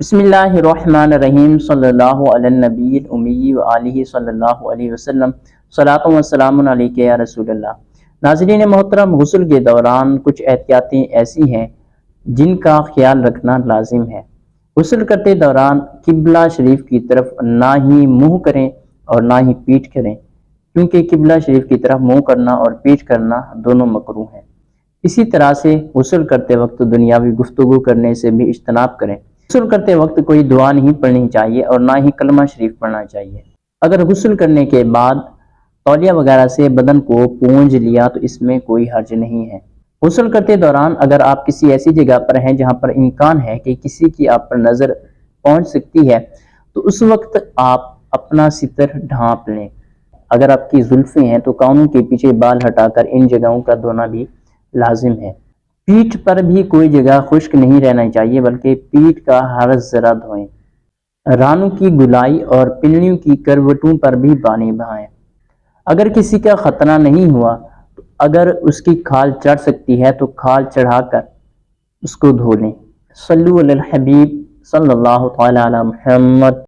بسم اللہ الرحمن الرحیم صلی اللہ علی النبی الامی و آلہ صلی اللہ علیہ وسلم صلاۃ و سلام علیک یا رسول اللہ۔ ناظرین محترم، غسل کے دوران کچھ احتیاطیں ایسی ہیں جن کا خیال رکھنا لازم ہے۔ غسل کرتے دوران قبلہ شریف کی طرف نہ ہی منہ کریں اور نہ ہی پیٹھ کریں، کیونکہ قبلہ شریف کی طرف منہ کرنا اور پیٹھ کرنا دونوں مکروہ ہیں۔ اسی طرح سے غسل کرتے وقت دنیاوی گفتگو کرنے سے بھی اجتناب کریں۔ غسل کرتے وقت کوئی دعا نہیں پڑھنی چاہیے اور نہ ہی کلمہ شریف پڑھنا چاہیے۔ اگر غسل کرنے کے بعد تولیہ وغیرہ سے بدن کو پونجھ لیا تو اس میں کوئی حرج نہیں ہے۔ غسل کرتے دوران اگر آپ کسی ایسی جگہ پر ہیں جہاں پر امکان ہے کہ کسی کی آپ پر نظر پہنچ سکتی ہے تو اس وقت آپ اپنا ستر ڈھانپ لیں۔ اگر آپ کی زلفیں ہیں تو کانوں کے پیچھے بال ہٹا کر ان جگہوں کا دھونا بھی لازم ہے۔ پیٹھ پر بھی کوئی جگہ خشک نہیں رہنا چاہیے بلکہ پیٹھ کا ہر ذرہ دھوئیں۔ رانوں کی گلائی اور پنڈلیوں کی کروٹوں پر بھی پانی بہائیں۔ اگر کسی کا خطرہ نہیں ہوا تو اگر اس کی کھال چڑھ سکتی ہے تو کھال چڑھا کر اس کو دھو لیں۔ صلو علی الحبیب صلی اللہ تعالی علی محمد۔